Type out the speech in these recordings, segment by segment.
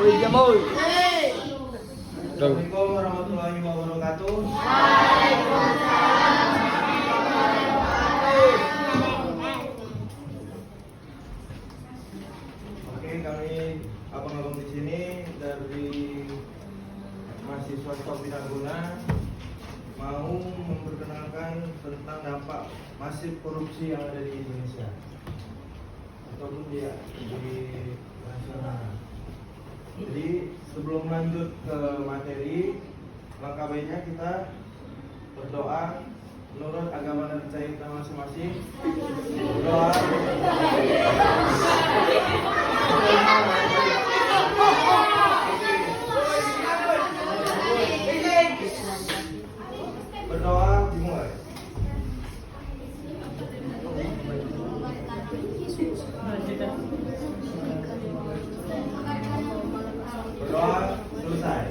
Assalamualaikum warahmatullahi wabarakatuh. Oke, kami abang-abang di sini dari mahasiswa Stop Pinaguna mau memperkenalkan tentang dampak masif korupsi yang ada di Indonesia ataupun di nasional. Jadi sebelum lanjut ke materi, langkah baiknya kita berdoa menurut agama dan percaya kita masing-masing. Berdoa. Berdoa dimulai. Berdoa selesai.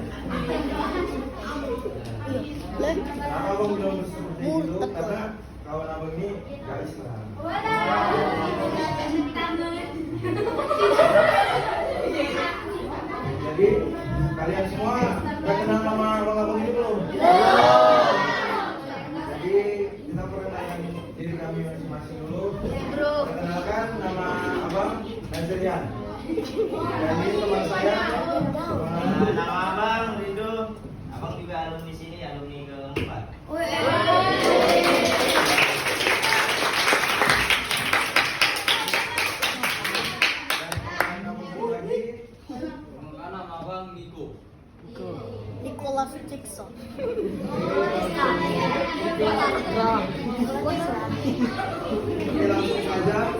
Apa abang belum seperti itu karena kawan abang ini gak Islam. Jadi kalian semua udah kenal nama abang-abang ini belum? Jadi kita perkenalkan diri kami masing-masing dulu. Perkenalkan nama abang Nazarian. Dan ini teman saya. Nama abang Rido. Abang juga alumni sini, alumni keempat. Nama abang Niko. Nicholas Jackson. Oke, langsung saja.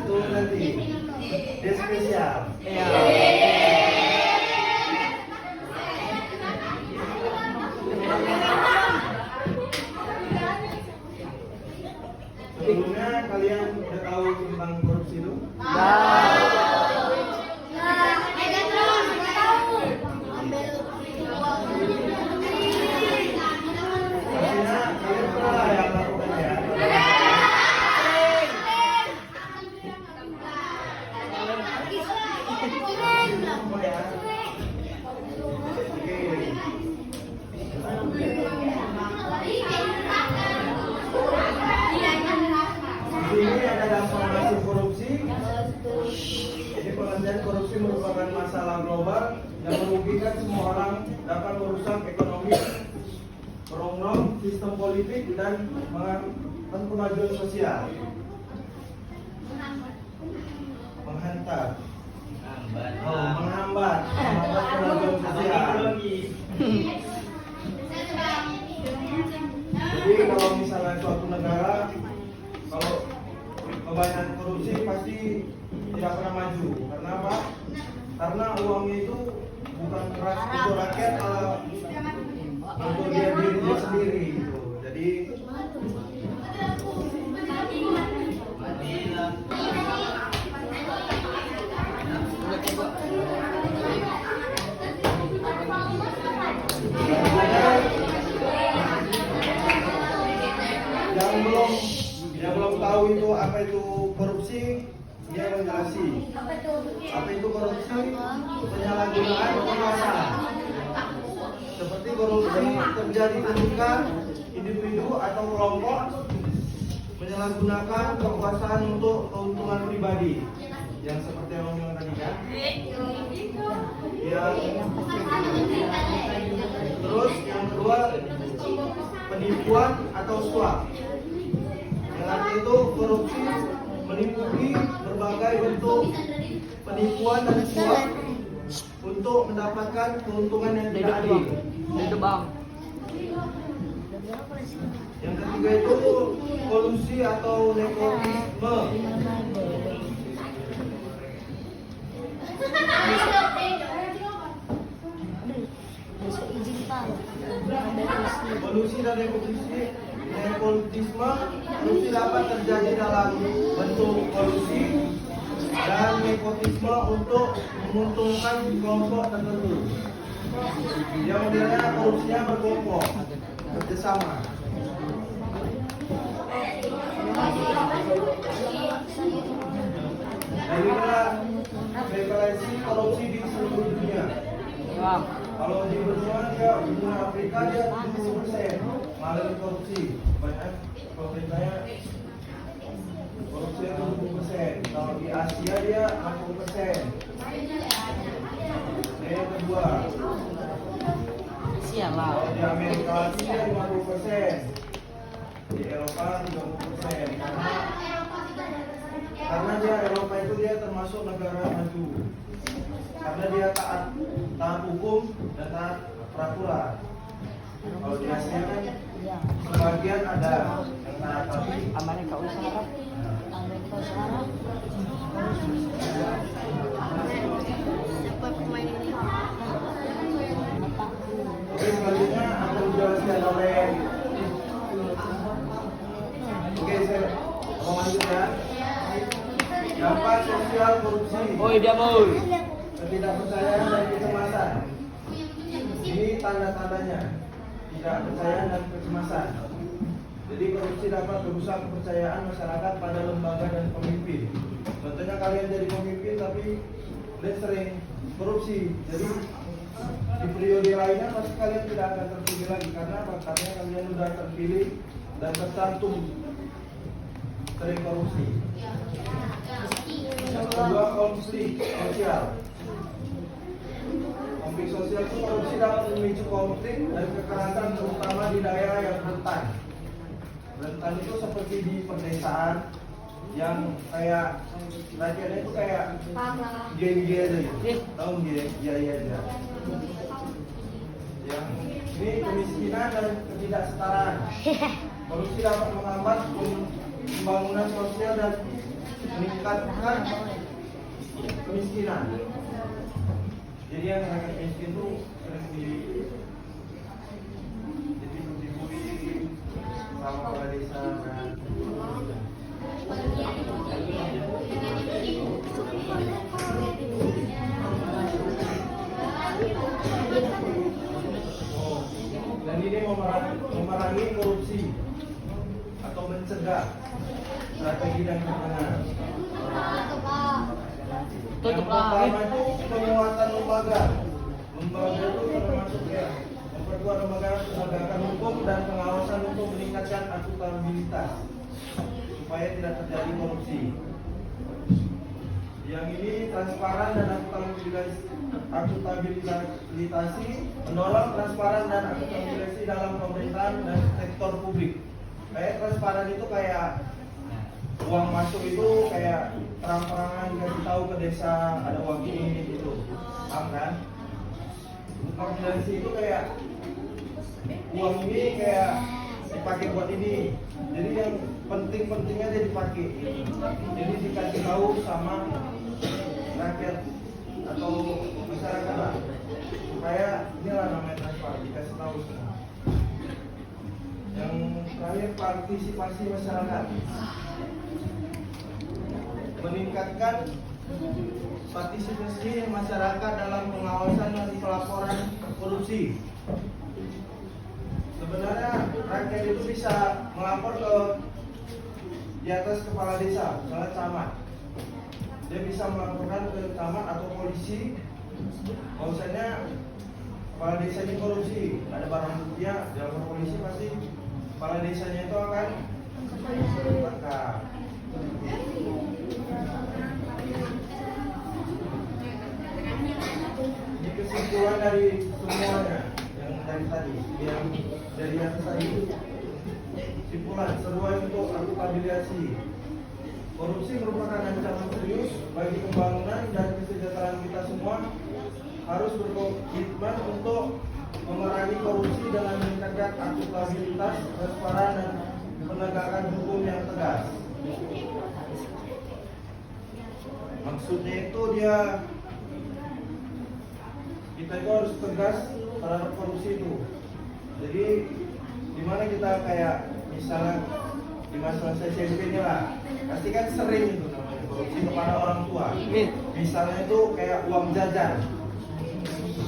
Itu nanti dia spesial. Sebelumnya kalian udah tahu tentang korupsi itu? Pastinya kalian pernah yang melakukan ya. Semua ya. Di sini ada dampak masif korupsi. Jadi pengertian korupsi merupakan masalah global yang merugikan semua orang, dapat merusak ekonomi, merongrong sistem politik dan menghambat kemajuan sosial. Menghantar, menghambat kemajuan sosial. Jadi kalau misalnya suatu negara kalau kebanyakan korupsi pasti tidak pernah maju. Karena apa? Karena uangnya itu bukan untuk rakyat, malah untuk dirinya sendiri gitu. Jadi yang belum tahu itu apa itu korupsi, dia menjelaskan apa itu korupsi. Penyalahgunaan kekuasaan seperti korupsi terjadi ketika individu atau kelompok menyalahgunakan kekuasaan untuk keuntungan pribadi, yang seperti yang bilang tadi kan. Terus yang kedua, penipuan atau suap. Yang arti itu korupsi meliputi berbagai bentuk penipuan dan suap untuk mendapatkan keuntungan yang tidak adil. Yang ketiga itu kolusi atau nepotisme. Kolusi dan nepotisme korupsi dapat terjadi dalam bentuk kolusi dan nepotisme untuk menguntungkan kelompok tertentu. Yang modelnya korupsinya berkelompok, bersama. Dari prevalensi korupsi di seluruh dunia. Kalau di benua Afrika dia 70%, malah korupsi. Banyak pemerintahnya korupsi 70%. Kalau di Asia dia 60%. Yang kedua, kalau di Amerika Latin dia 50%. Di Eropa 30%. Karena dia Eropa itu dia termasuk negara maju. Karena dia taat hukum dan taat peraturan. Kalau di Asia kan sebagian ada yang taat tapi Amerika Utara. Siapa pemain ini? Oke, selanjutnya akan dijelaskan oleh saya mau lanjut ya. Dampak sosial korupsi. Ketidakpercayaan dan kecemasan. Ini tanda-tandanya. Tidak percaya dan kecemasan. Jadi korupsi dapat merusak kepercayaan masyarakat pada lembaga dan pemimpin. Contohnya kalian jadi pemimpin tapi kalian sering korupsi. Jadi di periode lainnya pasti kalian tidak akan terpilih lagi karena apa? Karena kalian sudah terpilih dan tercantum sering korupsi. Yang kedua, konflik sosial. Konflik sosial itu korupsi dapat memicu konflik dan kekerasan terutama di daerah yang rentan. Rentan itu seperti di pedesaan yang kayak rakyatnya itu kayak geng-geng aja, tahu geng, iya aja. Yang ini kemiskinan dan ketidaksetaraan. Korupsi dapat menghambat pembangunan sosial dan meningkatkan kemiskinan. Jadi yang rakyat miskin itu sering ditipu sama kepala desa. Dan ini memerangi korupsi atau mencegah strategi dan kemenangan. Yang pertama itu penguatan lembaga. Lembaga itu termasuk ya memperkuat lembaga penegakan hukum dan pengawasan untuk meningkatkan akuntabilitas supaya tidak terjadi korupsi. Yang ini transparan dan akuntabilitasi, mendorong transparan dan akuntabilitasi dalam pemerintahan dan sektor publik. Kayak transparan itu kayak uang masuk itu kayak terang-terangan dikasih tahu ke desa ada uang ini gitu, paham kan? Akuntabilitasi itu kayak uang ini kayak dipakai buat ini, jadi yang penting-pentingnya dia dipakai, jadi dikasih tahu sama rakyat atau masyarakat lah, supaya inilah namanya transparan, dikasih tahu semua. Yang terakhir partisipasi masyarakat, meningkatkan partisipasi masyarakat dalam pengawasan dan pelaporan korupsi. Sebenarnya rakyat itu bisa melapor ke di atas kepala desa, misalnya camat. Dia bisa melaporkan ke camat atau polisi, bahwasanya kepala desa ini korupsi, ada barang buktinya, dilaporkan polisi pasti kepala desanya itu akan ditangkap. Ini kesimpulan dari semuanya yang dari tadi, dari yang tadi. Kesimpulan seruan untuk akuntabilisasi. Korupsi merupakan ancaman serius bagi pembangunan dan kesejahteraan kita semua. Harus berkomitmen untuk memerangi korupsi dengan meningkatkan akuntabilitas, transparan dan penegakan hukum yang tegas. Maksudnya itu kita itu harus tegas terhadap korupsi itu. Jadi dimana kita kayak misalnya di masa SMP nya lah, pasti kan sering itu namanya korupsi kepada orang tua. Misalnya itu kayak uang jajan,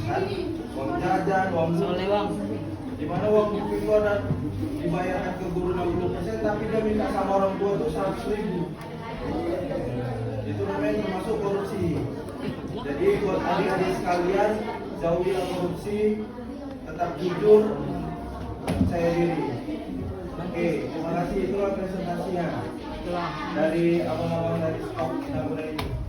kan? Uang jajan, uang bang. Dimana uang buku itu ada dibayarkan ke guru 60%, tapi dia minta sama orang tua itu 100.000. Itu namanya termasuk korupsi. Jadi buat adik-adik sekalian, jauhilah korupsi, tetap jujur, percaya diri. Oke, terima kasih, itulah presentasinya dari abang-abang dari stok Naguna ini.